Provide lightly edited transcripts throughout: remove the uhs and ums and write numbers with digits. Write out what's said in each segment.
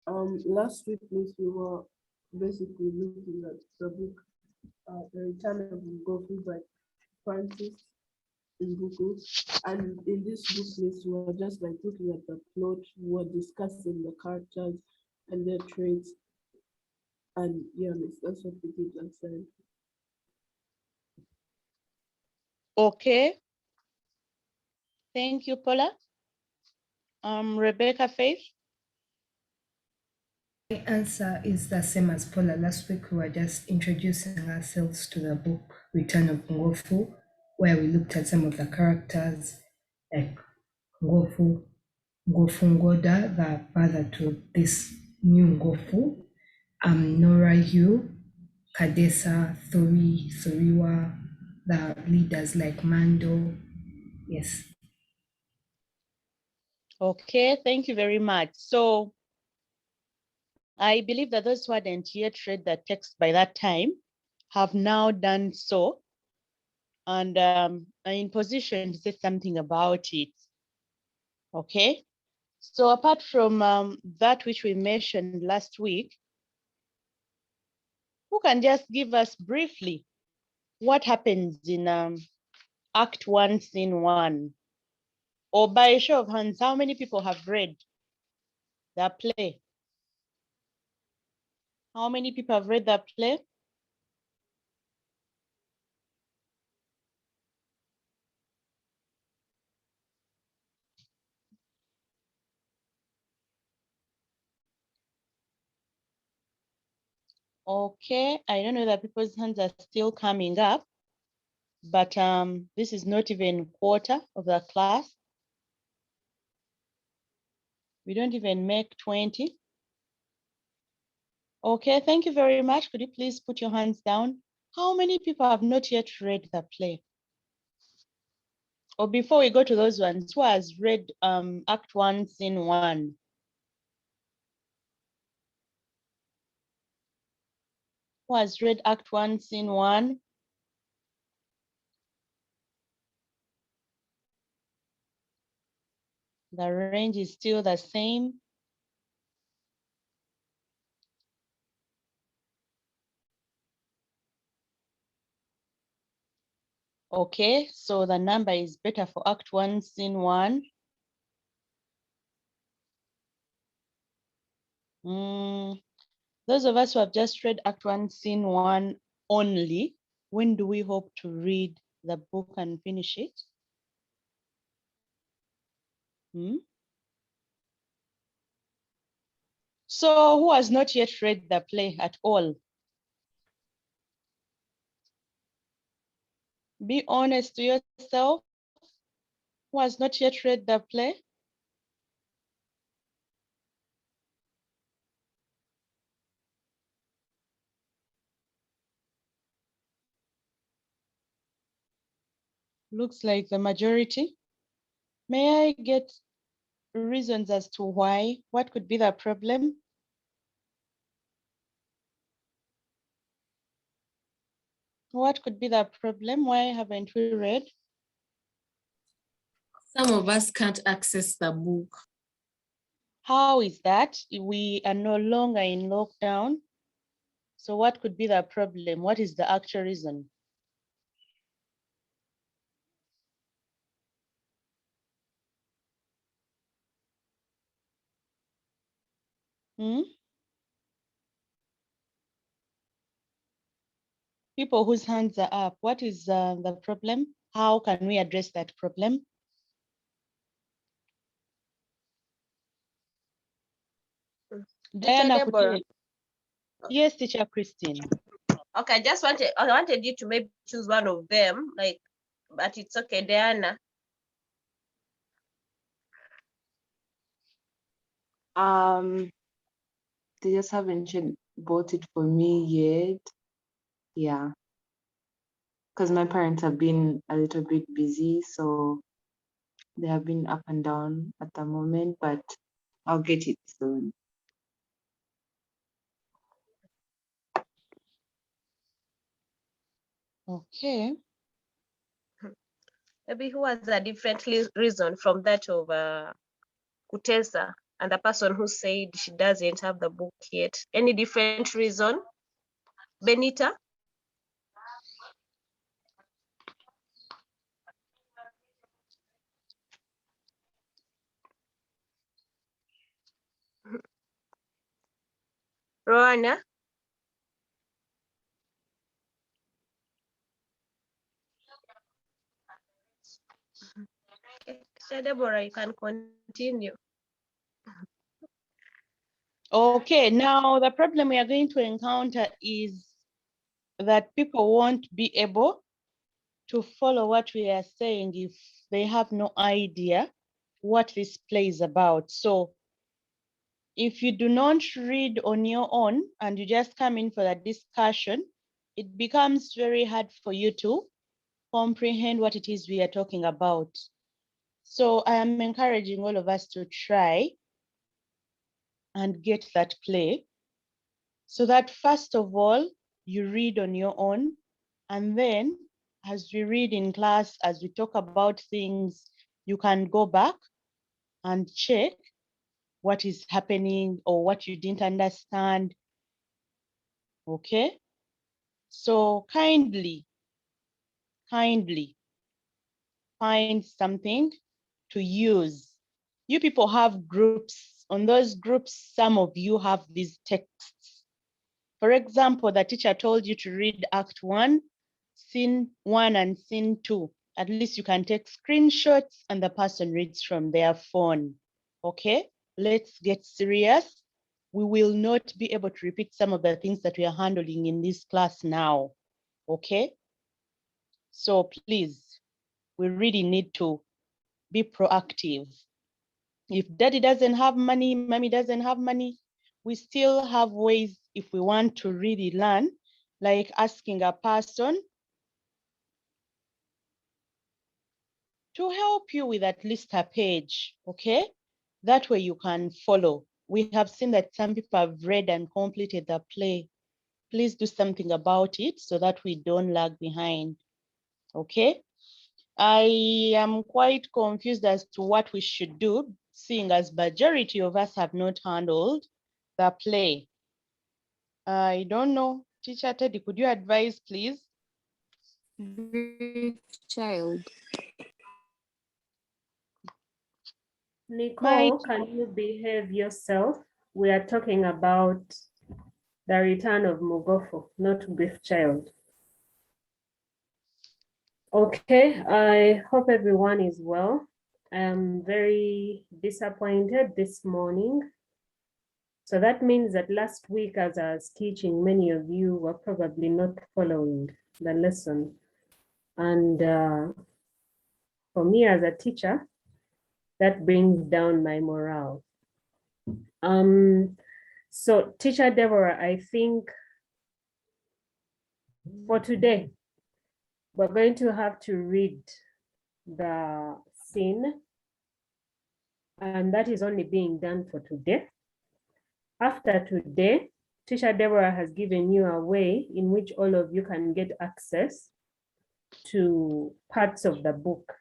Last week, Miss, we were basically looking at the book, The Return of Ngozi by Francis Nguku. And in this book, Miss, we were just like looking at the plot, we were discussing the characters and their traits. And yeah, Miss, that's what we did last time. Okay. Thank you, Paula. Rebecca Faith. My answer is the same as Paula. Last week we were just introducing ourselves to the book Return of Ngofu, where we looked at some of the characters like Ngofu Ngoda, the father to this new Ngofu, Nora Yu, Kadesa, Thoriwa, the leaders like Mando. Yes. Okay, thank you very much. So I believe that those who hadn't yet read the text by that time have now done so and are in position to say something about it. Okay, so apart from that which we mentioned last week, who can just give us briefly what happens in Act 1, Scene 1? Or by a show of hands, how many people have read the play? How many people have read the play? Okay, I don't know that people's hands are still coming up, but this is not even quarter of the class. We don't even make 20. Okay, thank you very much. Could you please put your hands down? How many people have not yet read the play? Or before we go to those ones, who has read Act 1, Scene 1? Who has read Act 1, Scene 1? The range is still the same. Okay, so the number is better for Act 1, Scene 1. Those of us who have just read Act 1, Scene 1 only, when do we hope to read the book and finish it? So who has not yet read the play at all? Be honest to yourself. Who has not yet read the play? Looks like the majority. May I get reasons as to why? What could be the problem? What could be the problem? Why haven't we read? Some of us can't access the book. How is that? We are no longer in lockdown. So what could be the problem? What is the actual reason? People whose hands are up, what is the problem? How can we address that problem? Diana, yes, Teacher Christine. Okay, I wanted you to maybe choose one of them, like, but it's okay, Diana. They just haven't bought it for me yet. Yeah. Because my parents have been a little bit busy, so they have been up and down at the moment, but I'll get it soon. Okay. Maybe who has a different reason from that of Kutesa? and the person who said she doesn't have the book yet. Any different reason? Benita? Rowana? Okay, Teacher Deborah, you can continue. Okay, now the problem we are going to encounter is that people won't be able to follow what we are saying if they have no idea what this play is about. So if you do not read on your own and you just come in for the discussion, it becomes very hard for you to comprehend what it is we are talking about. So I am encouraging all of us to try and get that play so that first of all, you read on your own, and then as we read in class, as we talk about things, you can go back and check what is happening or what you didn't understand. Okay, so kindly find something to use. You people have groups. On those groups, some of you have these texts. For example, the teacher told you to read Act 1, Scene 1 and Scene 2. At least you can take screenshots and the person reads from their phone. Okay, let's get serious. We will not be able to repeat some of the things that we are handling in this class now. Okay, so please, we really need to be proactive. If daddy doesn't have money, mommy doesn't have money, we still have ways if we want to really learn, like asking a person to help you with at least a page, okay? That way you can follow. We have seen that some people have read and completed the play. Please do something about it so that we don't lag behind, okay? I am quite confused as to what we should do, seeing as majority of us have not handled the play. I don't know. Teacher Teddy, could you advise, please? Child. Nicole, can you behave yourself? We are talking about the return of Mugofu, not Grief Child. Okay, I hope everyone is well. I'm very disappointed this morning. So that means that last week as I was teaching, many of you were probably not following the lesson. And for me as a teacher, that brings down my morale. So Teacher Deborah, I think for today, we're going to have to read the scene, and that is only being done for today. After today, Teacher Deborah has given you a way in which all of you can get access to parts of the book.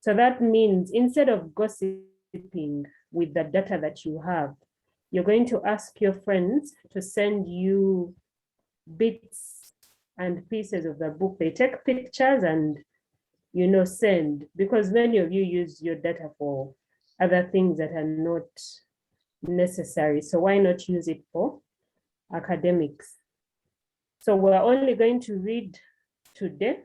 So that means instead of gossiping with the data that you have, you're going to ask your friends to send you bits and pieces of the book. They take pictures and, you know, send, because many of you use your data for other things that are not necessary. So why not use it for academics? So we're only going to read today.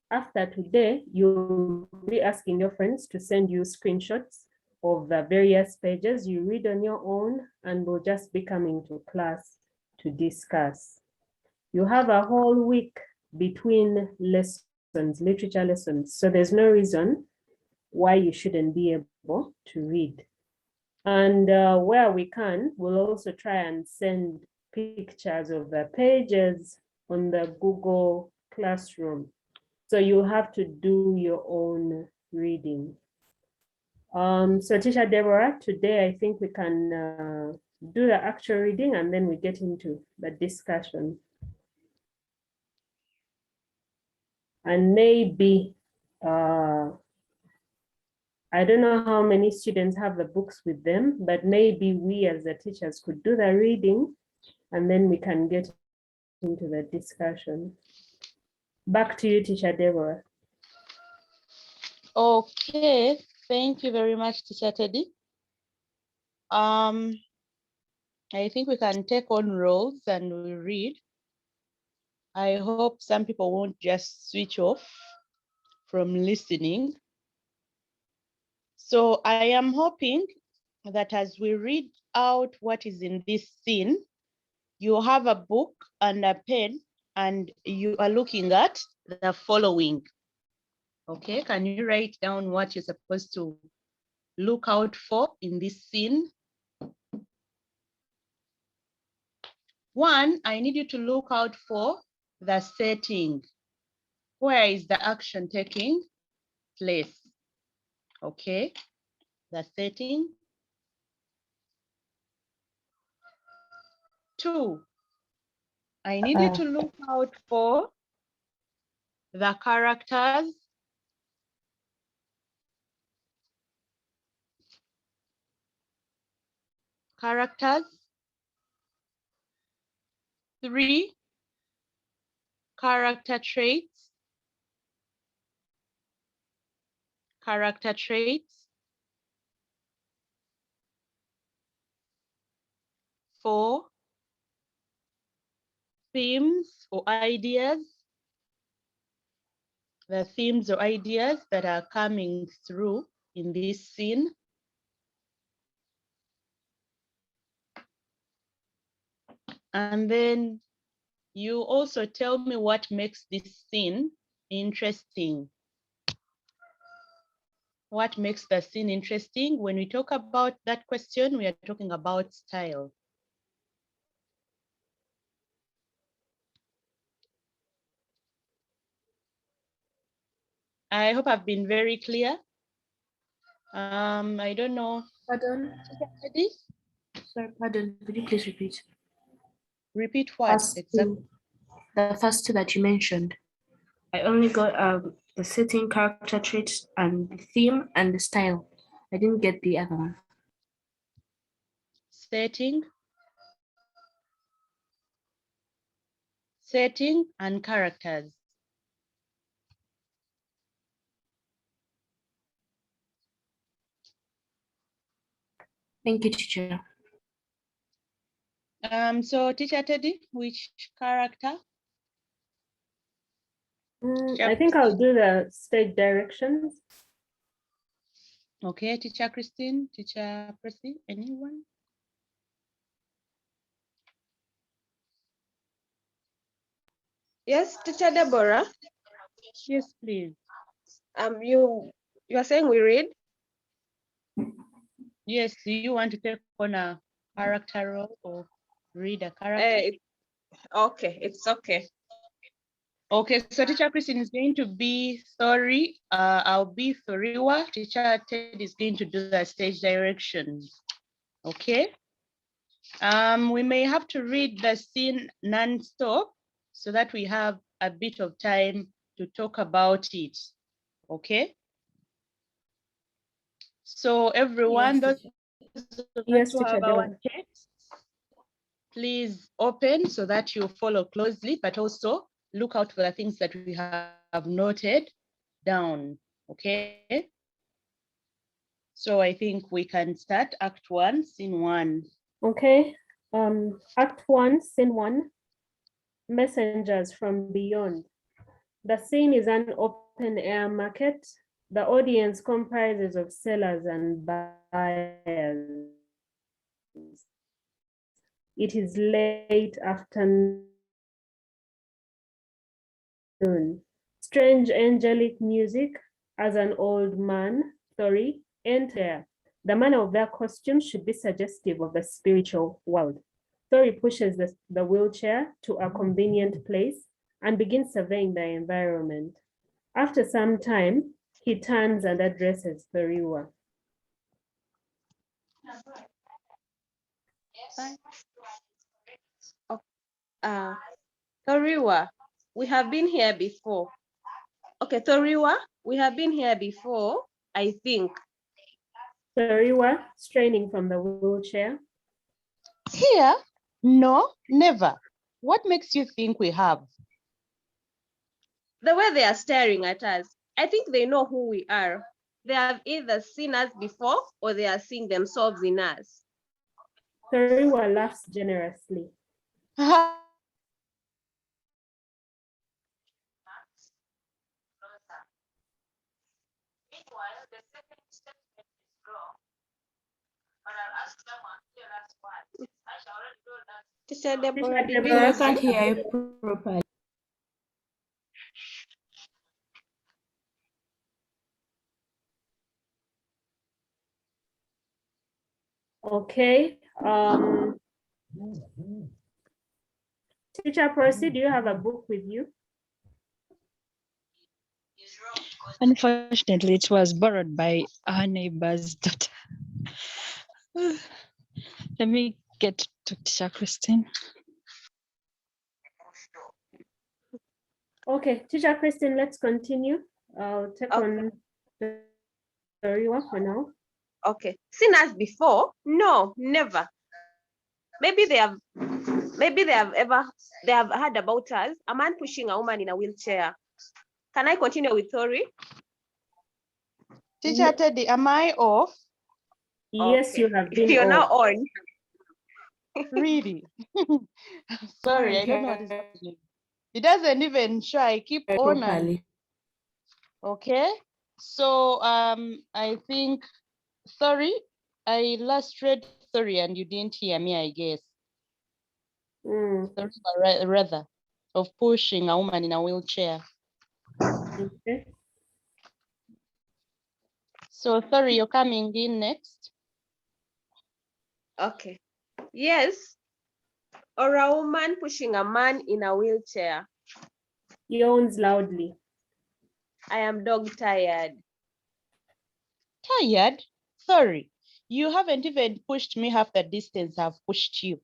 After today, you'll be asking your friends to send you screenshots of the various pages. You read on your own, and we'll just be coming to class to discuss. You have a whole week between lessons, literature lessons. So there's no reason why you shouldn't be able to read. And where we can, we'll also try and send pictures of the pages on the Google Classroom. So you have to do your own reading. So Teacher Deborah, today I think we can do the actual reading and then we get into the discussion. And maybe I don't know how many students have the books with them, but maybe we as the teachers could do the reading and then we can get into the discussion. Back to you, Teacher Deborah. Okay, thank you very much, Teacher Teddy. I think we can take on roles and we read. I hope some people won't just switch off from listening. So I am hoping that as we read out what is in this scene, you have a book and a pen and you are looking at the following. Okay, can you write down what you're supposed to look out for in this scene? One, I need you to look out for the setting. Where is the action taking place? Okay, the setting. Two, I need you to look out for the characters. Three, character traits. Four, themes or ideas. The themes or ideas that are coming through in this scene. And then you also tell me what makes this scene interesting. What makes the scene interesting? When we talk about that question, we are talking about style. I hope I've been very clear. I don't know. Pardon? Ready? Sorry, pardon. Could you please repeat? Repeat what exactly? The first two that you mentioned. I only got the setting, character traits, and the theme and the style. I didn't get the other one. Setting and characters. Thank you, teacher. So Teacher Teddy, which character? I think I'll do the stage directions. Okay, Teacher Christine, Teacher Percy, anyone? Yes, Teacher Deborah. Yes, please. You are saying we read? Yes, do you want to take on a character role or read a character? Okay, it's okay. Okay, so Teacher Christine is going to be Thori. I'll be Thoriwa. Teacher Ted is going to do the stage directions. Okay. We may have to read the scene non-stop so that we have a bit of time to talk about it. Okay. So everyone, Yes, those who Teacher have our Deborah. text, please open so that you follow closely, but also look out for the things that we have noted down. Okay. So I think we can start Act 1, Scene 1. Okay. Act 1, Scene 1. Messengers from beyond. The scene is an open air market. The audience comprises of sellers and buyers. It is late afternoon. Strange angelic music as an old man, Thori, enter. The manner of their costume should be suggestive of the spiritual world. Thori pushes the wheelchair to a convenient place and begins surveying the environment. After some time, he turns and addresses Thoriwa. Thoriwa, we have been here before. Okay, Thoriwa, we have been here before, I think. Toriwa straining from the wheelchair. Here? No, never. What makes you think we have? The way they are staring at us, I think they know who we are. They have either seen us before or they are seeing themselves in us. Toriwa laughs generously. Teacher Deborah, did we Deborah, lose I you? can't hear you properly. Okay. Teacher Percy, do you have a book with you? Unfortunately, it was borrowed by our neighbor's daughter. Let me get to Teacher Christine. Okay, Teacher Christine, let's continue. I'll take on Toriwa for now. Okay. Seen us before? No, never. Maybe they have heard about us. A man pushing a woman in a wheelchair. Can I continue with Tori? Teacher Teddy, am I off? Yes, Okay. you have been You're now off. on. Really? Sorry, I don't know what is happening. It doesn't even show. I keep on and Properly. okay. So I think sorry, I last read sorry and you didn't hear me, I guess. Sorry, rather of pushing a woman in a wheelchair. Okay. So sorry, you're coming in next. Okay. Yes. Or a woman pushing a man in a wheelchair. Yawns loudly. I am dog tired. Tired? Sorry, you haven't even pushed me half the distance I've pushed you.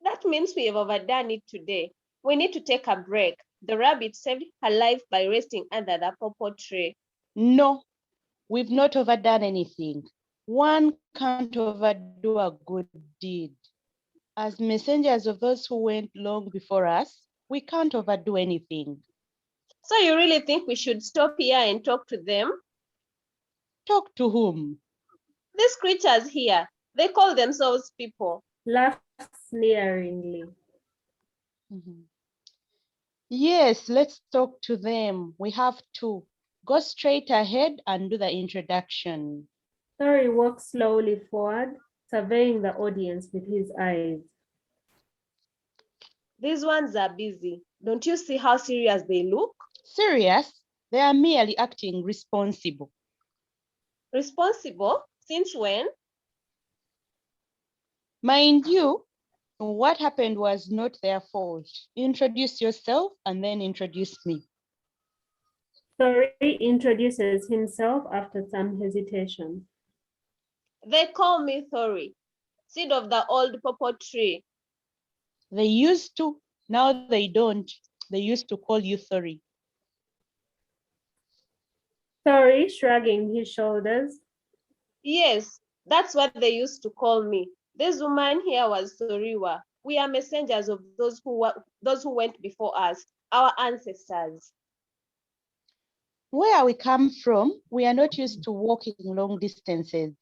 That means we have overdone it today. We need to take a break. The rabbit saved her life by resting under the purple tree. No, we've not overdone anything. One can't overdo a good deed. As messengers of those who went long before us, we can't overdo anything. So you really think we should stop here and talk to them? Talk to whom? These creatures here, they call themselves people. Laughs sneeringly. Yes, let's talk to them. We have to. Go straight ahead and do the introduction. Tori walks slowly forward, surveying the audience with his eyes. These ones are busy. Don't you see how serious they look? Serious? They are merely acting responsible. Responsible? Since when? Mind you, what happened was not their fault. Introduce yourself and then introduce me. Tori introduces himself after some hesitation. They call me Thori, seed of the old purple tree. They used to, now they don't. They used to call you Thori. Tori shrugging his shoulders. Yes, that's what they used to call me. This woman here was Thoriwa. We are messengers of those who went before us, our ancestors. Where we come from, we are not used to walking long distances.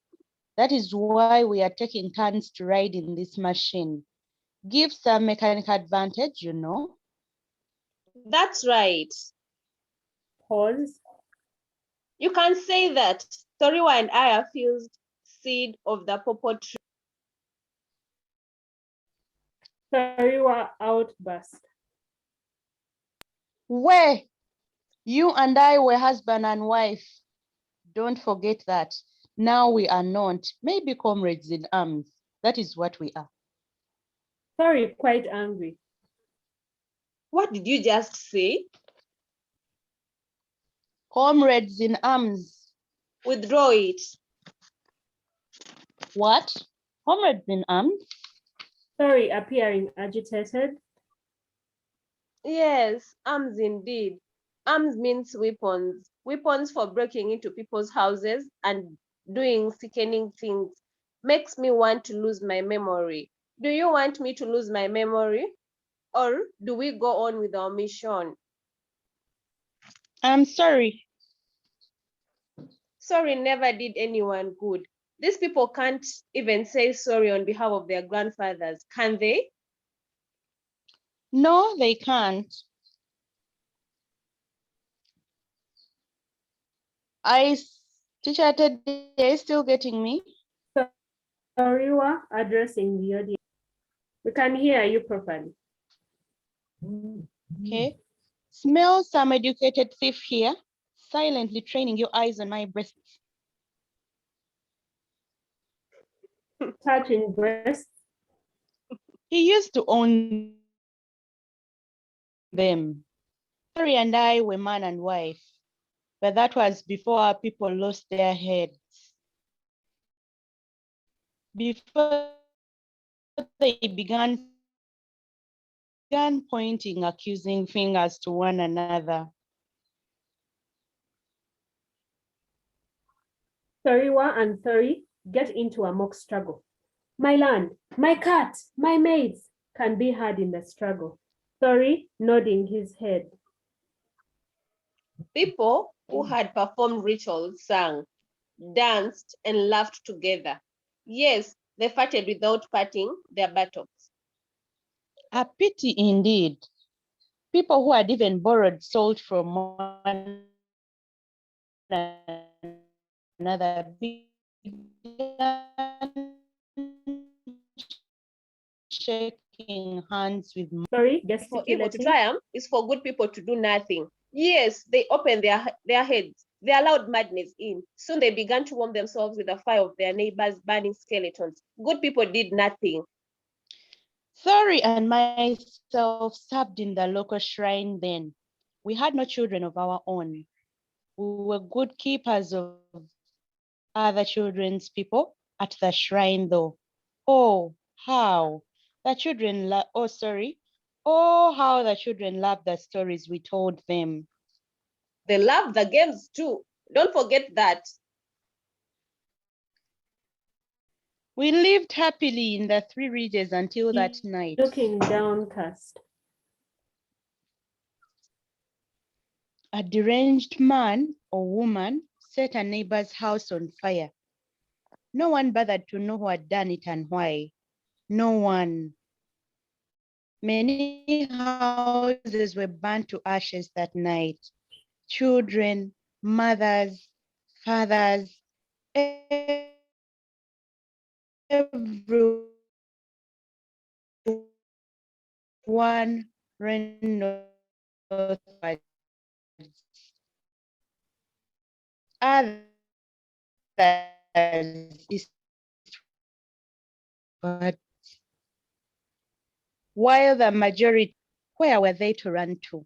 That is why we are taking turns to ride in this machine. Gives some mechanical advantage, you know. That's right. Pause. You can say that. Thoriwa and I are fused seed of the purple tree. Toriwa outburst. Where you and I were husband and wife. Don't forget that. Now we are not, maybe comrades in arms. That is what we are. Tori quite angry. What did you just say? Comrades in arms. Withdraw it. What? Comrades in arms? Tori appearing agitated. Yes, arms indeed. Arms means weapons. Weapons for breaking into people's houses and doing sickening things, makes me want to lose my memory. Do you want me to lose my memory? Or do we go on with our mission? I'm sorry. Sorry never did anyone good. These people can't even say sorry on behalf of their grandfathers, can they? No, they can't. Teacher Ted, are you still getting me? Toriwa addressing the audience. We can hear you properly. Okay. Smell some educated thief here, silently training your eyes on my breasts. Touching breasts. He used to own them. Sorry and I were man and wife, but that was before our people lost their heads. Before they began pointing accusing fingers to one another. Toriwa and Thori get into a mock struggle. My land, my cat, my maids can be heard in the struggle. Thori nodding his head. People who had performed rituals sang, danced, and laughed together. Yes, they fought without parting their buttocks. A pity indeed. People who had even borrowed salt from one another began shaking hands with. Sorry, For evil to gesticulating. triumph is for good people to do nothing. Yes, they opened their heads. They allowed madness in. Soon they began to warm themselves with the fire of their neighbors' burning skeletons. Good people did nothing. Thori and myself served in the local shrine then. We had no children of our own. We were good keepers of other children's people at the shrine though. Oh, how the children, oh, how the children loved the stories we told them. They loved the games too. Don't forget that. We lived happily in the Three Ridges until that night. Looking downcast. A deranged man or woman set a neighbor's house on fire. No one bothered to know who had done it and why. No one. Many houses were burnt to ashes that night. Children, mothers, fathers, everyone ran northwards. Others eastward. While the majority, where were they to run to?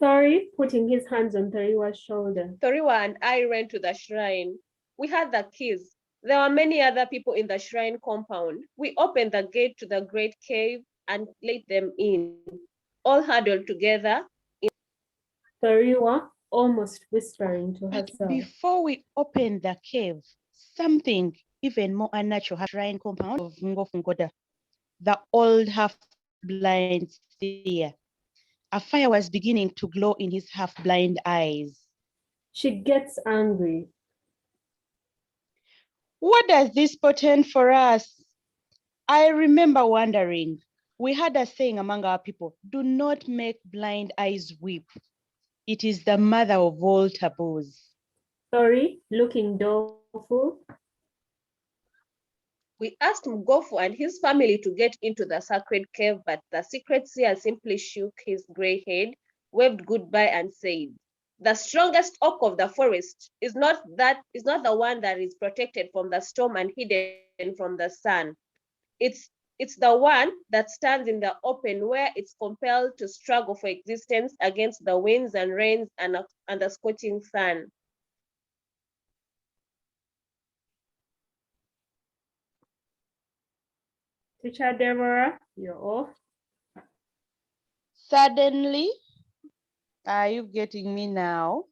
Thori putting his hands on Thoriwa's shoulder. Toriwa and I ran to the shrine. We had the keys. There were many other people in the shrine compound. We opened the gate to the great cave and let them in, all huddled together. Thoriwa almost whispering to But herself. before we opened the cave, something even more unnatural happened. Shrine compound of Ngofu Nkoda, the old half-blind seer. A fire was beginning to glow in his half-blind eyes. She gets angry. What does this portend for us? I remember wondering, we had a saying among our people, do not make blind eyes weep. It is the mother of all taboos. Thori looking doleful. We asked Mgofu and his family to get into the sacred cave, but the secret seer simply shook his gray head, waved goodbye, and said, "The strongest oak of the forest is not the one that is protected from the storm and hidden from the sun. It's the one that stands in the open, where it's compelled to struggle for existence against the winds and rains and the scorching sun." Teacher Deborah, you're off. Suddenly, are you getting me now?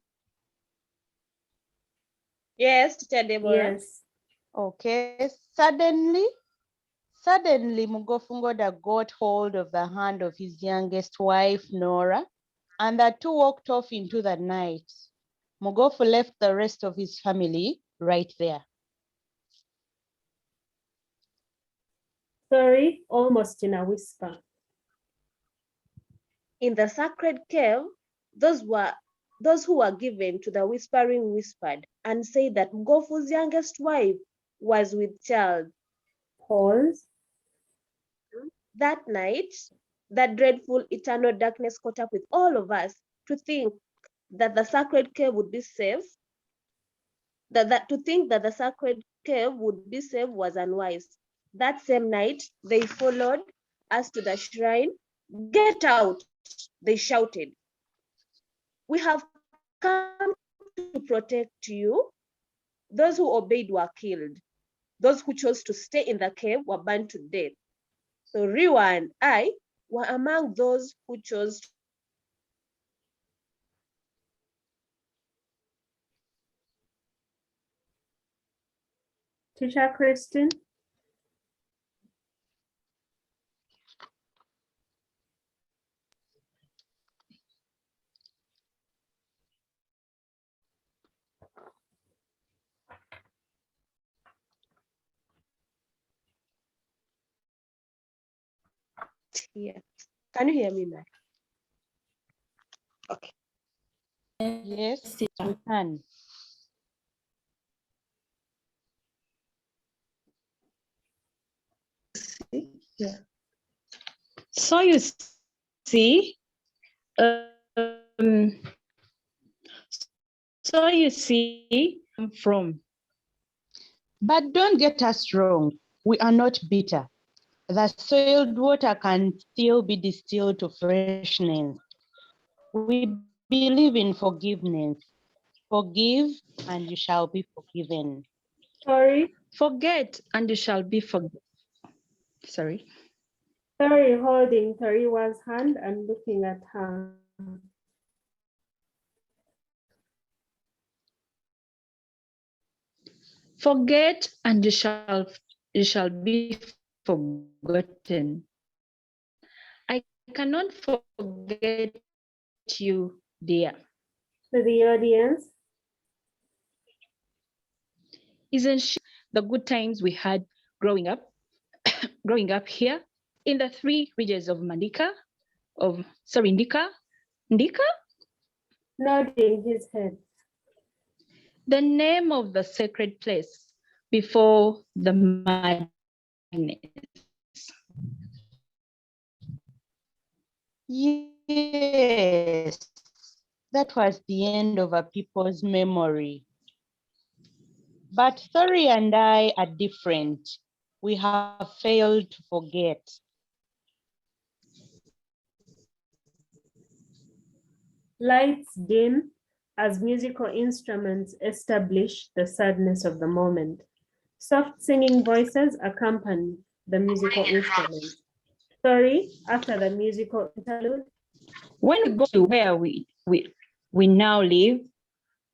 Yes, Teacher Deborah. Yes. Okay, suddenly Mugofungoda got hold of the hand of his youngest wife, Nora, and the two walked off into the night. Mugofu left the rest of his family right there. Sorry, almost in a whisper. In the sacred cave, those who were given to the whispering whispered and said that Ngofu's youngest wife was with child. Pause. That night, that dreadful eternal darkness caught up with all of us to think that the sacred cave would be safe. To think that the sacred cave would be safe was unwise. That same night, they followed us to the shrine. Get out, they shouted. We have come to protect you. Those who obeyed were killed. Those who chose to stay in the cave were burned to death. So Riwa and I were among those who chose. Teacher Christine. Yes. Can you hear me now? Okay. Yes, we can. So you see, from. But don't get us wrong, we are not bitter. The soiled water can still be distilled to freshness. We believe in forgiveness. Forgive and you shall be forgiven. Sorry. Forget and you shall be forgiven. Sorry. Sorry, holding Tariwa's hand and looking at her. Forget and you shall be forgotten. I cannot forget you, dear. To the audience. Isn't she the good times we had growing up here in the three regions of Ndika? Ndika? Nodding his head. The name of the sacred place before the madness. Yes, that was the end of a people's memory. But Thori and I are different. We have failed to forget. Lights dim as musical instruments establish the sadness of the moment. Soft singing voices accompany the musical instruments. Sorry, after the musical interlude. When we go to where we now live,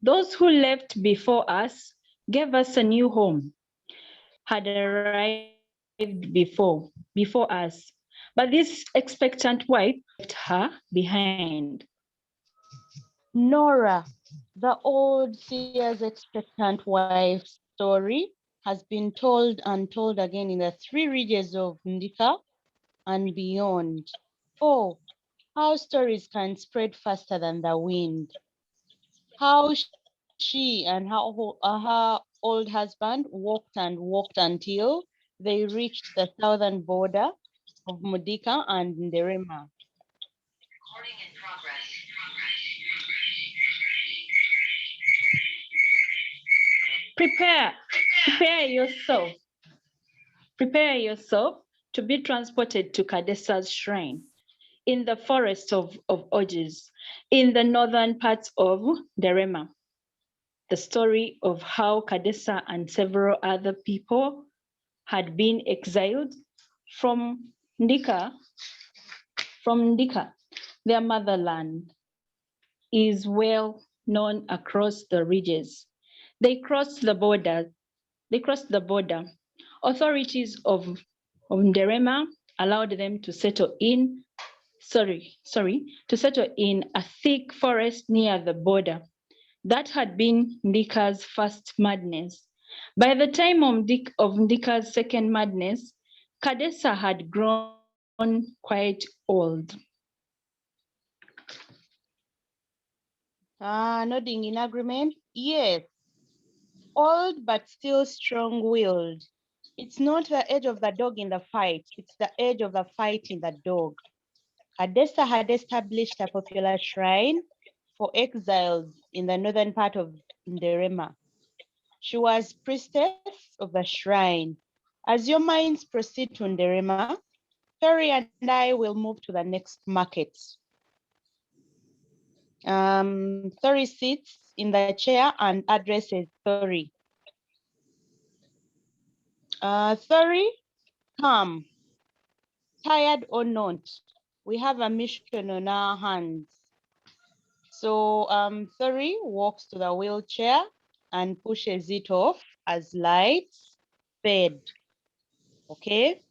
those who left before us gave us a new home, had arrived before us, but this expectant wife left her behind. Nora, the old seer's expectant wife story has been told and told again in the three regions of Ndika and beyond. Oh, how stories can spread faster than the wind. How she and her old husband walked and walked until they reached the southern border of Mudika and Nderema. Recording in progress. Prepare yourself to be transported to Kadesa's shrine in the forest of Oges, in the northern parts of Nderema. The story of how Kadesa and several other people had been exiled from Ndika, their motherland, is well known across the regions. They crossed the border. Authorities of Nderema allowed them to settle in a thick forest near the border. That had been Ndika's first madness. By the time of Ndika's second madness, Kadesa had grown quite old. Nodding in agreement. Yes, old but still strong-willed. It's not the age of the dog in the fight, it's the age of the fight in the dog. Kadesa had established a popular shrine for exiles in the northern part of Nderema. She was priestess of the shrine. As your minds proceed to Nderema, Ferry and I will move to the next market. Thori sits in the chair and addresses Thori. Thori, come. Tired or not, we have a mission on our hands. So Thori walks to the wheelchair and pushes it off as lights fade. Okay.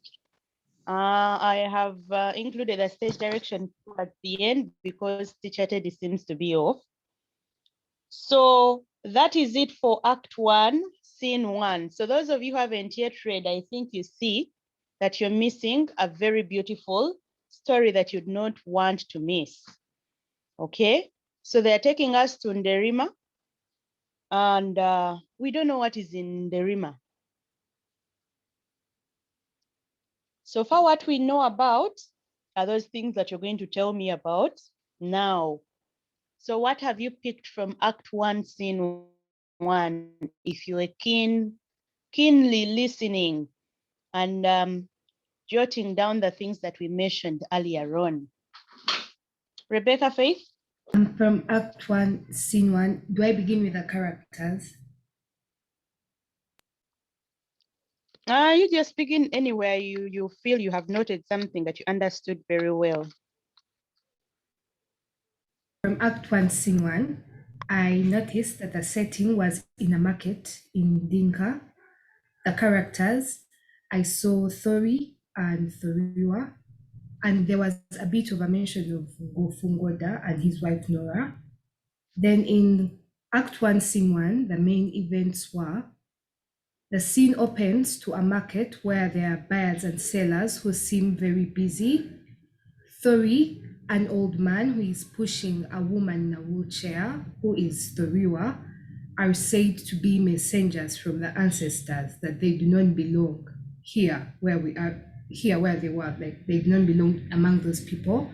I have included a stage direction at the end because Teacher Teddy seems to be off. So that is it for Act 1, Scene 1. So those of you who haven't yet read, I think you see that you're missing a very beautiful story that you'd not want to miss. Okay, so they're taking us to Nderema, and we don't know what is in Nderema. So far, what we know about are those things that you're going to tell me about now. So what have you picked from Act 1, Scene 1, if you were keenly listening and jotting down the things that we mentioned earlier on? Rebecca, Faith? From Act 1, Scene 1, do I begin with the characters? You just begin anywhere you feel you have noted something that you understood very well. From Act 1, Scene 1, I noticed that the setting was in a market in Dinka. The characters, I saw Thori and Thoriwa, and there was a bit of a mention of Ngofungoda and his wife Nora. Then in Act 1, Scene 1, the main events were the scene opens to a market where there are buyers and sellers who seem very busy. Thori, an old man who is pushing a woman in a wheelchair, who is Thoriwa, are said to be messengers from the ancestors, that they do not belong here where we are, here where they were, like they do not belong among those people.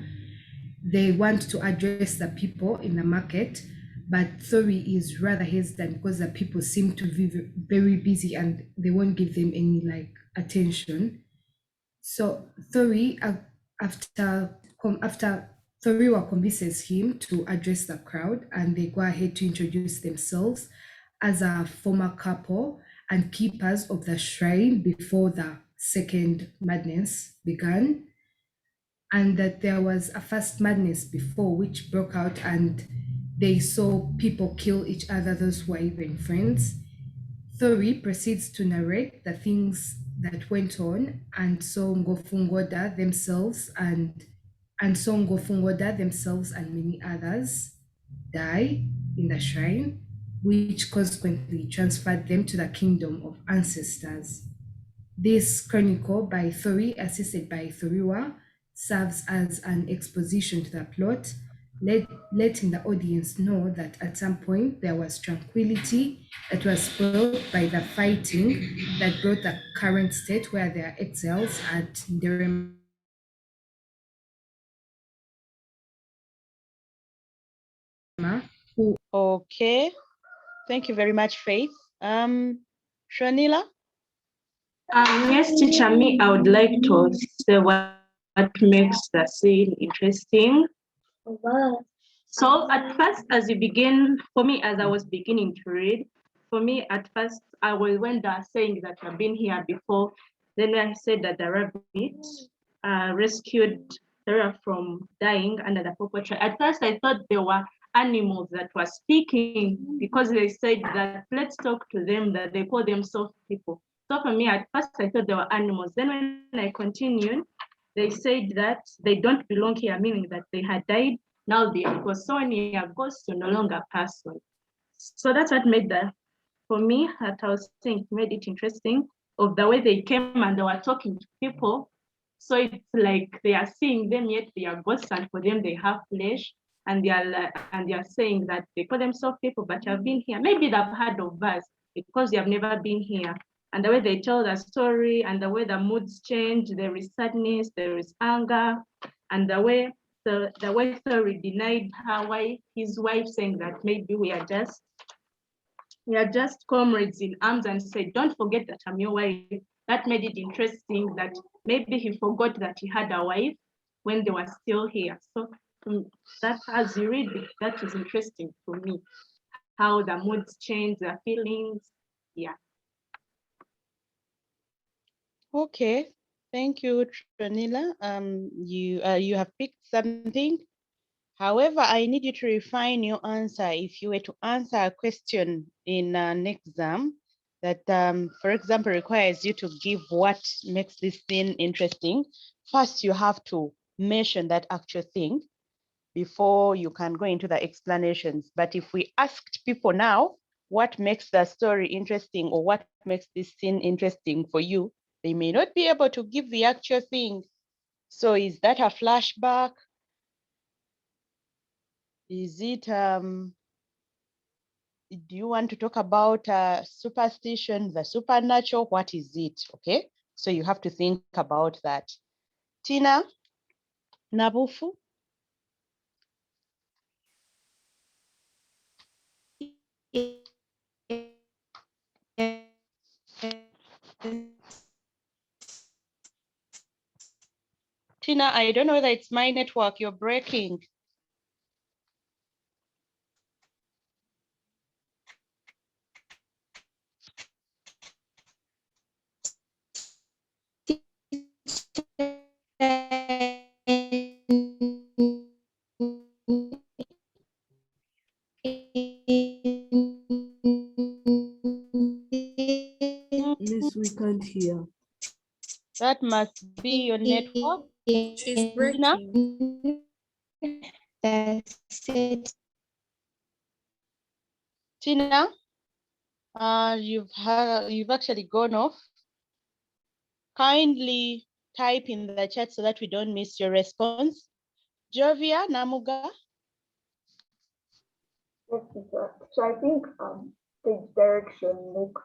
They want to address the people in the market, but Thori is rather hesitant because the people seem to be very busy and they won't give them any like attention. So Thori, after Thoriwa convinces him to address the crowd, and they go ahead to introduce themselves as a former couple and keepers of the shrine before the second madness began, and that there was a first madness before which broke out and they saw people kill each other, those who were even friends. Thori proceeds to narrate the things that went on and saw Ngofungoda themselves and many others die in the shrine, which consequently transferred them to the kingdom of ancestors. This chronicle by Thori, assisted by Thoriwa, serves as an exposition to the plot, letting the audience know that at some point there was tranquility that was spoiled by the fighting that brought the current state where there are exiles at Nderema. Okay, thank you very much, Faith. Shanila? Yes, teacher, I would like to say what makes the scene interesting. So at first, as you begin, for me, as I was beginning to read, for me, at first, I was when they're saying that I've been here before, then I said that the rabbit rescued Sarah from dying under the purple tree. At first, I thought they were animals that were speaking, because they said that let's talk to them, that they call themselves people. So for me, at first I thought they were animals. Then when I continued, they said that they don't belong here, meaning that they had died. Now they was so near ghost, so no longer person. So that's what made that, for me, that I was saying, made it interesting of the way they came and they were talking to people. So it's like they are seeing them, yet they are ghosts, and for them they have flesh, and they are saying that they call themselves people, but have been here. Maybe they've heard of us because they have never been here. And the way they tell the story and the way the moods change, there is sadness, there is anger, and the way Thoreau denied his wife, saying that maybe we are just comrades in arms, and said, don't forget that I'm your wife. That made it interesting that maybe he forgot that he had a wife when they were still here. So that, as you read it, that is interesting for me, how the moods change, the feelings. Yeah. Okay, thank you, Tranila. You have picked something. However, I need you to refine your answer. If you were to answer a question in an exam that, for example, requires you to give what makes this thing interesting, first you have to mention that actual thing before you can go into the explanations. But if we asked people now, what makes the story interesting or what makes this scene interesting for you, they may not be able to give the actual thing. So is that a flashback? Is it, do you want to talk about superstition, the supernatural? What is it? Okay, so you have to think about that. Tina, Nabufu. Tina, I don't know whether it's my network, you're breaking. Miss, we can't hear. That must be your network. She's Tina? breaking. Tina, you've actually gone off. Kindly type in the chat so that we don't miss your response. Jovia, Namuga. Yes, teacher. So I think stage direction makes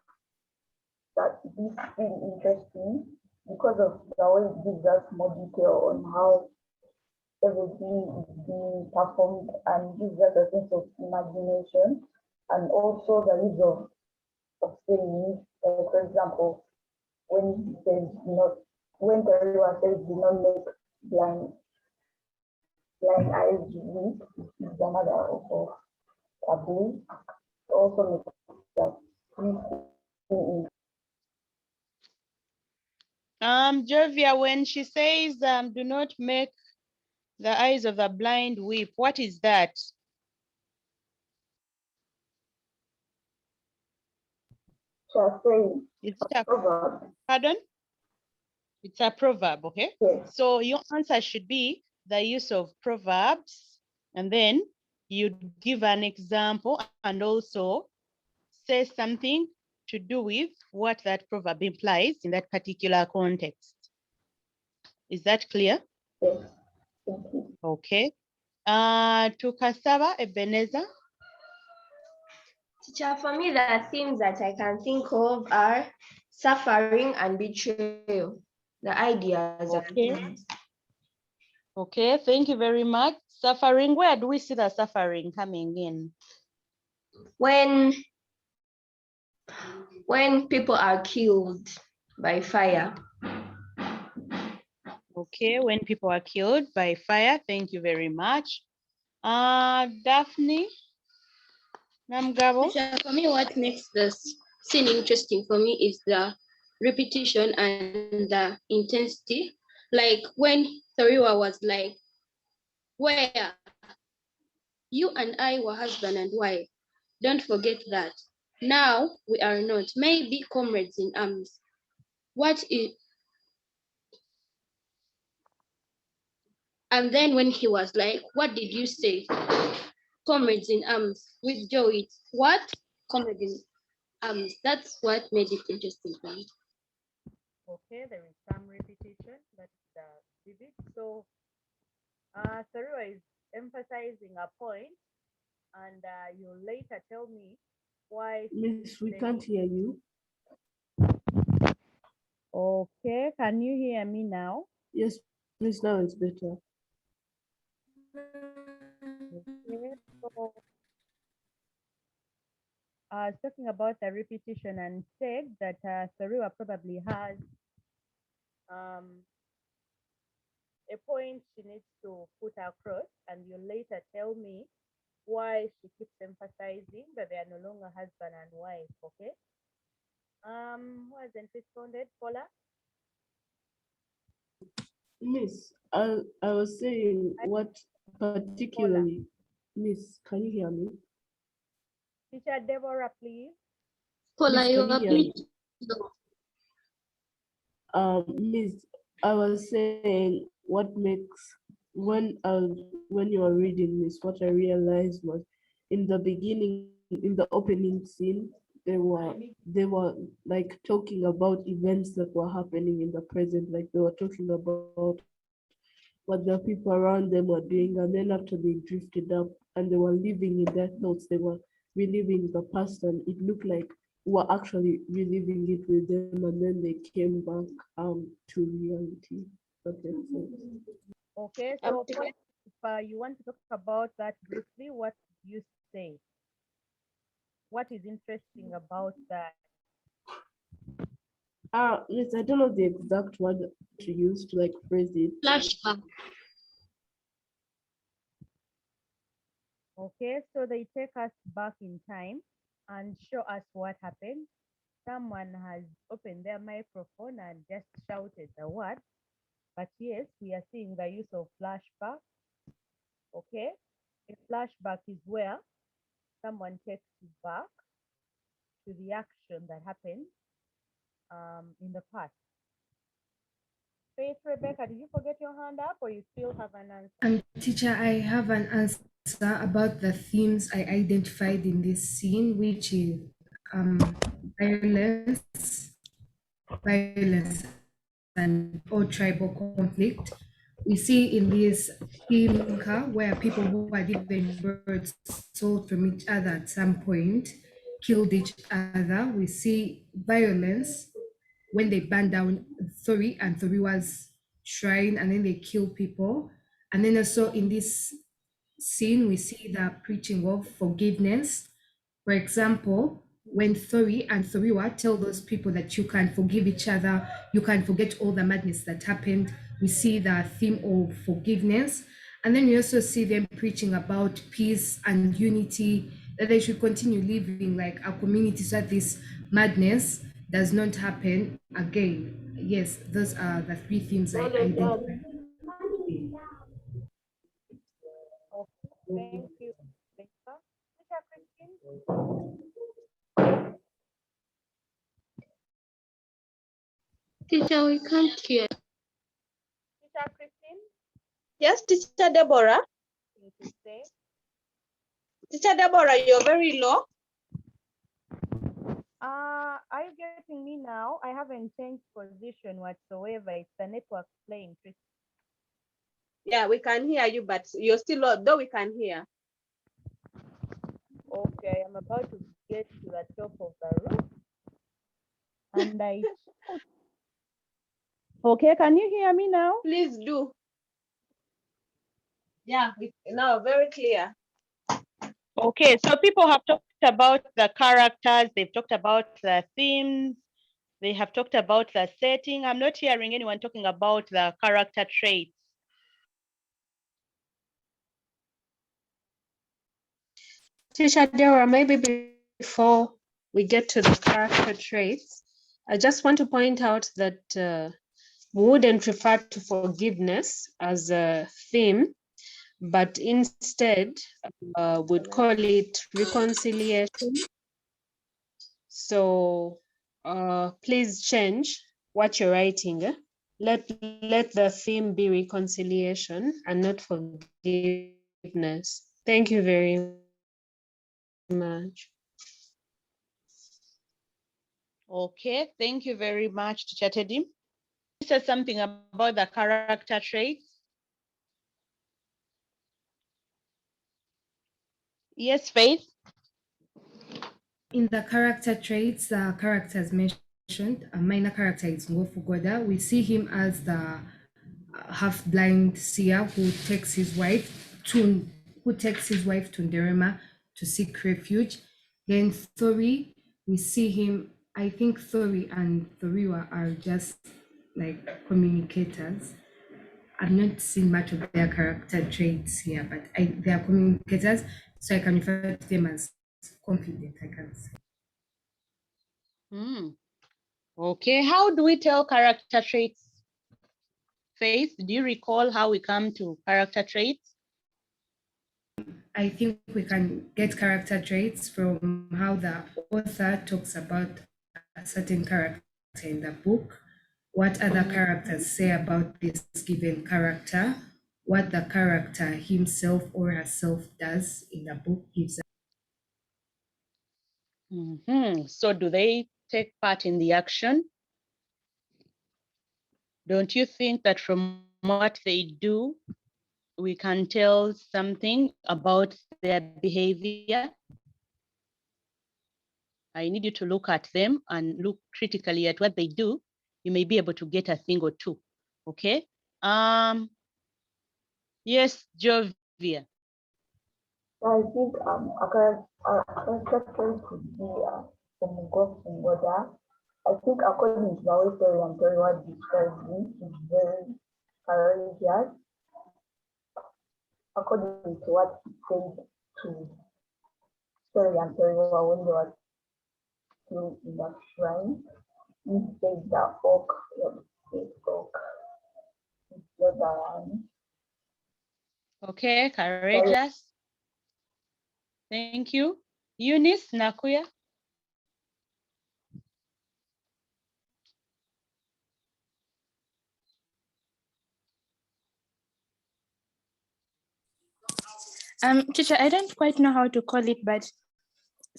that this really interesting because of the way it gives us more detail on how everything is being performed and gives us a sense of imagination, and also the use of saying, for example, when he says when the river says do not make blind eyes weak, is another of taboo. Also makes that Jovia, when she says do not make the eyes of the blind weep, what is that? It's a proverb. Pardon? It's a proverb, okay? Yes. So your answer should be the use of proverbs, and then you give an example and also say something to do with what that proverb implies in that particular context. Is that clear? Yes. Okay. To Kasaba Ebenezer. Teacher, for me, the themes that I can think of are suffering and betrayal. The ideas. Okay. Okay, thank you very much. Suffering, where do we see the suffering coming in? When people are killed by fire. Okay, when people are killed by fire, thank you very much. Daphne Namgabo. For me, what makes this scene interesting for me is the repetition and the intensity. Like when Thoriwa was like, where? You and I were husband and wife. Don't forget that. Now we are not. Maybe comrades in arms. What is? And then when he was like, what did you say? Comrades in arms. Withdraw it. What? Comrades in arms. That's what made it interesting for me. Okay, there is some repetition. That's vivid. So, Sarua is emphasizing a point, and you later tell me why. Miss, we can't hear you. Okay, can you hear me now? Yes, Miss, now it's better. Okay, so talking about the repetition and said that Sarua probably has a point she needs to put across, and you later tell me why she keeps emphasizing that they are no longer husband and wife. Okay. Who hasn't responded, Paula? Miss, I was saying what particularly, Miss, can you hear me? Teacher Deborah, please. Paula, Miss, you can you are hear me? please. Miss, I was saying what makes when you are reading this, what I realized was in the beginning, in the opening scene, they were like talking about events that were happening in the present, like they were talking about what the people around them were doing, and then after they drifted up and they were living in their thoughts, they were reliving the past, and it looked like we were actually reliving it with them, and then they came back to reality. That makes sense. Okay, so Paula, if you want to talk about that briefly, what do you say? What is interesting about that? Yes, I don't know the exact word to use to like phrase it. Flashback. Okay, so they take us back in time and show us what happened. Someone has opened their microphone and just shouted the word. But yes, we are seeing the use of flashback. Okay, a flashback is where someone takes you back to the action that happened in the past. Faith, Rebecca, did you forget your hand up or you still have an answer? Teacher, I have an answer about the themes I identified in this scene, which is violence, and or tribal conflict. We see in this theme where people who had even birds stole from each other at some point, killed each other. We see violence when they burn down Thori and Thoriwa's shrine, and then they kill people. And then also in this scene, we see the preaching of forgiveness. For example, when Thori and Thoriwa tell those people that you can forgive each other, you can forget all the madness that happened, we see the theme of forgiveness. And then we also see them preaching about peace and unity, that they should continue living like a community so that this madness does not happen again. Yes, those are the three themes I identified. Thank you, Rebecca. Teacher Christine? Teacher, we can't hear. Teacher Christine? Yes, Teacher Deborah. To say? Teacher Deborah, you're very low. Are you getting me now? I haven't changed position whatsoever. It's the network playing trick. Yeah, we can hear you, but you're still low, though we can hear. Okay, I'm about to get to the top of the roof. And I okay, can you hear me now? Please do. Yeah, now very clear. Okay, so people have talked about the characters, they've talked about the themes, they have talked about the setting. I'm not hearing anyone talking about the character traits. Teacher Deborah, maybe before we get to the character traits, I just want to point out that we wouldn't refer to forgiveness as a theme, but instead would call it reconciliation. So please change what you're writing. Let the theme be reconciliation and not forgiveness. Thank you very much. Okay, thank you very much, Teacher Teddy. You said something about the character traits. Yes, Faith. In the character traits, the characters mentioned, a minor character is Ngofu Goda. We see him as the half-blind seer who takes his wife to Nderema to seek refuge. Then Thori, we see him. I think Thori and Thoriwa are just like communicators. I've not seen much of their character traits here, but they are communicators, so I can refer to them as confident, I can say. Okay, how do we tell character traits? Faith, do you recall how we come to character traits? I think we can get character traits from how the author talks about a certain character in the book, what other characters say about this given character, what the character himself or herself does in the book gives. So do they take part in the action? Don't you think that from what they do, we can tell something about their behavior? I need you to look at them and look critically at what they do. You may be able to get a thing or two, okay? Yes, Jovia. I think a character trait could be from Ngofu Ngoda. I think according to the way Terry and Toriwa described him, he's very courageous. According to what he said to Terry and Toriwa when they were still in the shrine, he said that oak, Okay, courageous. Thank you. Eunice Nakuya. Teacher, I don't quite know how to call it, but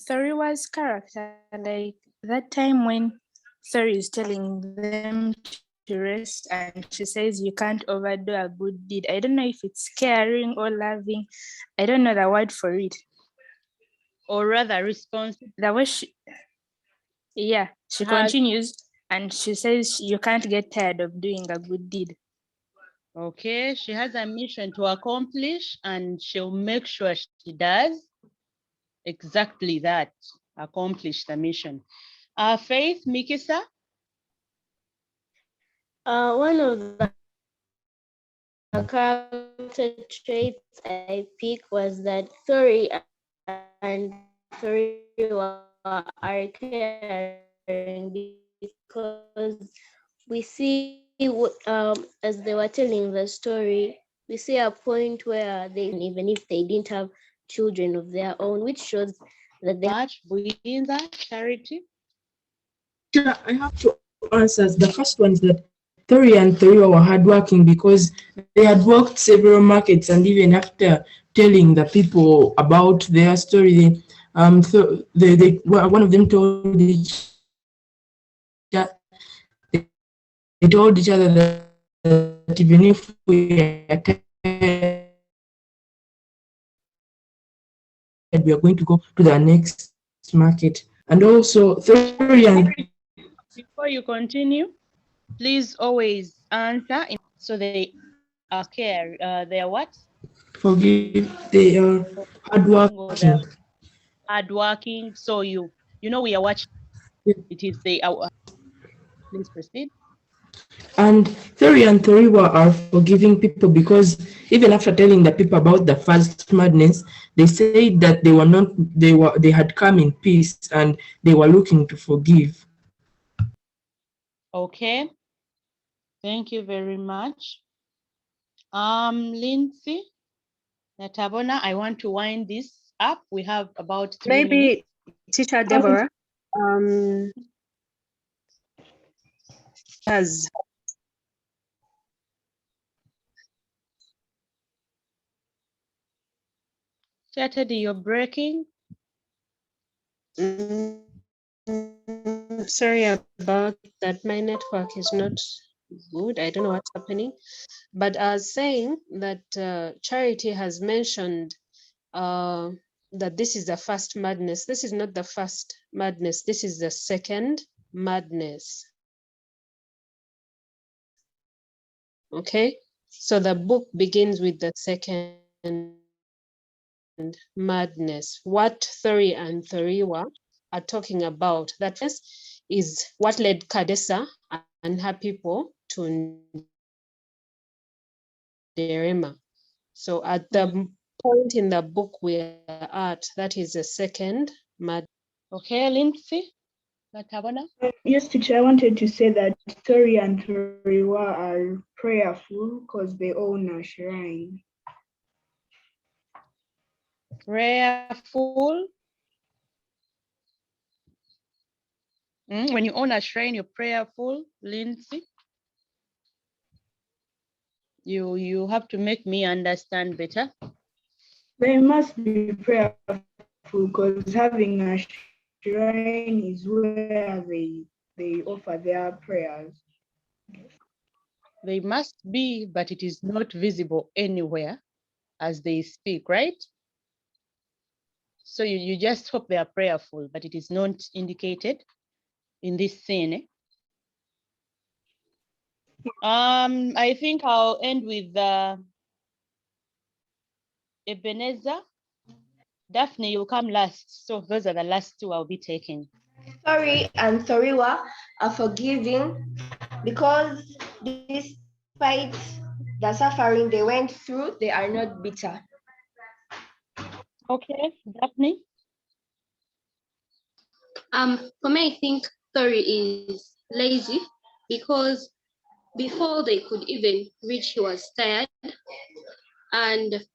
Thoriwa's character, like that time when Thori is telling them to rest and she says you can't overdo a good deed. I don't know if it's caring or loving. I don't know the word for it. Or rather responsible. The way she continues and she says you can't get tired of doing a good deed. Okay, she has a mission to accomplish and she'll make sure she does exactly that, accomplish the mission. Faith, Mikisa? One of the character traits I picked was that Thori and Thoriwa are caring because we see as they were telling the story, we see a point where they, even if they didn't have children of their own, which shows that they much in that Charity. I have two answers. The first one is that Thori and Thoriwa were hardworking because they had worked several markets, and even after telling the people about their story, one of them told each other that even if we are we are going to go to the next market. And also Thori and before you continue, please always answer so they are they are what? Forgive, they are hardworking. Hardworking. So you know we are watching. It is the please proceed. And Thori and Thoriwa are forgiving people because even after telling the people about the first madness, they said that they had come in peace and they were looking to forgive. Okay. Thank you very much. Lindsay. Natabona, I want to wind this up. We have about 3 minutes. Maybe Teacher Deborah has Saturday, you're breaking. Sorry about that. My network is not good. I don't know what's happening. But I was saying that Charity has mentioned that this is the first madness. This is not the first madness. This is the second madness. Okay, so the book begins with the second madness. What Thori and Thoriwa are talking about, that is what led Kadesa and her people to Nderema. So at the point in the book we are at, that is the second madness. Okay, Lindsay, Natabona. Yes, teacher, I wanted to say that Tori and Toriwa are prayerful because they own a shrine. Prayerful. When you own a shrine, you're prayerful, Lindsay. You have to make me understand better. They must be prayerful because having a shrine is where they offer their prayers. They must be, but it is not visible anywhere as they speak, right? So you just hope they are prayerful, but it is not indicated in this scene. I think I'll end with Ebenezer. Daphne, you'll come last. So those are the last two I'll be taking. Tori and Thoriwa are forgiving because despite the suffering they went through, they are not bitter. Okay, Daphne. For me, I think Tori is lazy because before they could even reach, he was tired. And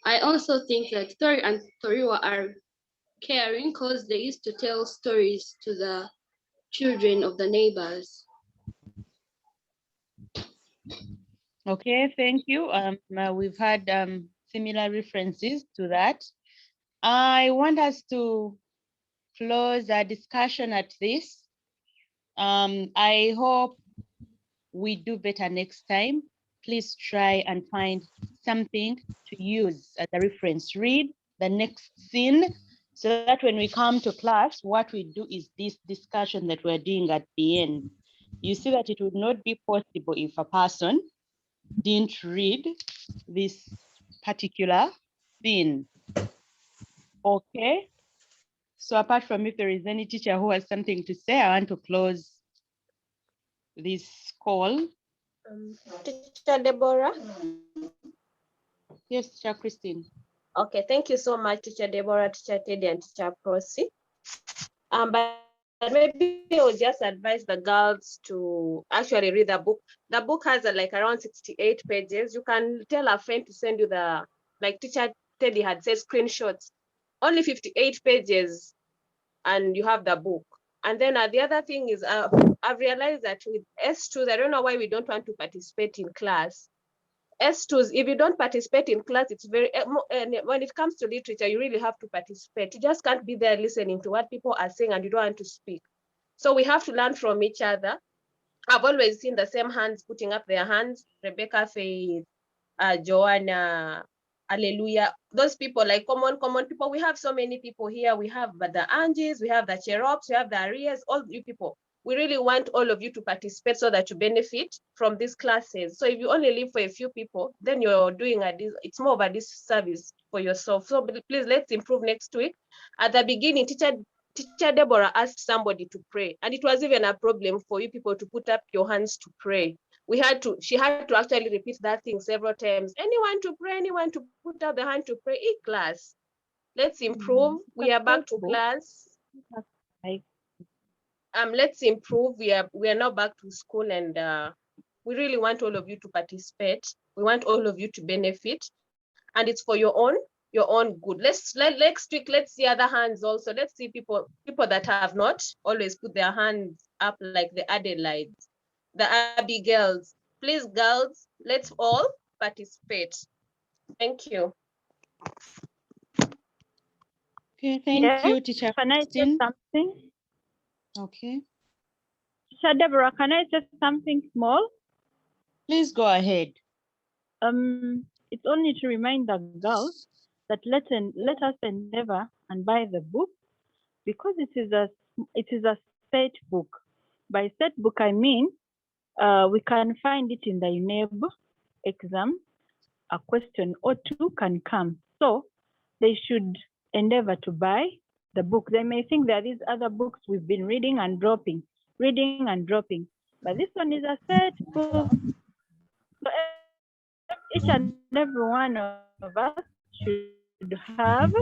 I also think that Tori and Toriwa are caring because they used to tell stories to the children of the neighbors. Okay, thank you. We've had similar references to that. I want us to close our discussion at this. I hope we do better next time. Please try and find something to use as a reference. Read the next scene so that when we come to class, what we do is this discussion that we're doing at the end. You see that it would not be possible if a person didn't read this particular scene. Okay. So apart from if there is any teacher who has something to say, I want to close this call. Teacher Deborah. Yes, Teacher Christine. Okay, thank you so much, Teacher Deborah, Teacher Teddy, and Teacher Prosi. But maybe I'll just advise the girls to actually read the book. The book has like around 68 pages. You can tell a friend to send you the, like Teacher Teddy had said, screenshots. Only 58 pages, and you have the book. And then the other thing is, I've realized that with S2s, I don't know why we don't want to participate in class. S2s, if you don't participate in class, it's very, when it comes to literature, you really have to participate. You just can't be there listening to what people are saying and you don't want to speak. So we have to learn from each other. I've always seen the same hands putting up their hands. Rebecca, Faith, Joanna, Hallelujah. Those people, like common people. We have so many people here. We have the Angies, we have the Cherops, we have the Arias, all you people. We really want all of you to participate so that you benefit from these classes. So if you only live for a few people, then you're doing it's more of a disservice for yourself. So please, let's improve next week. At the beginning, Teacher Deborah asked somebody to pray, and it was even a problem for you people to put up your hands to pray. She had to actually repeat that thing several times. Anyone to pray, anyone to put up the hand to pray. Class, let's improve. We are back to class. Let's improve. We are now back to school, and we really want all of you to participate. We want all of you to benefit. and it's for your own good. Next week, let's see other hands also. Let's see people that have not always put their hands up, like the Adelaides, the Abigails. Please, girls, let's all participate. Thank you. Okay, thank you, Teacher Can I say Christine. something? Okay, Teacher Deborah, can I say something small? please go ahead. It's only to remind the girls that let us endeavor and buy the book, because it is a set book. By set book, I mean we can find it in the UNEB exam. A question or two can come, so they should endeavor to buy the book. They may think there is other books we've been reading and dropping, but this one is a set book. So each and every one of us should have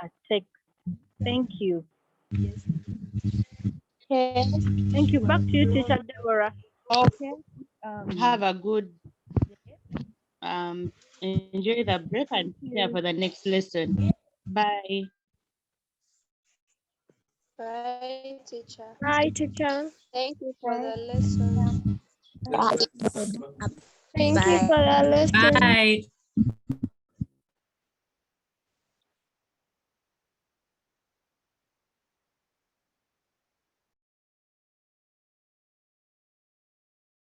a text. Thank you. Okay. Thank you. Back to you, Teacher Deborah. Okay. Have a good enjoy the break and prepare for the next lesson. Bye. Bye, teacher. Bye, teacher. Thank you for the lesson. Bye. Thank you for the lesson. Bye.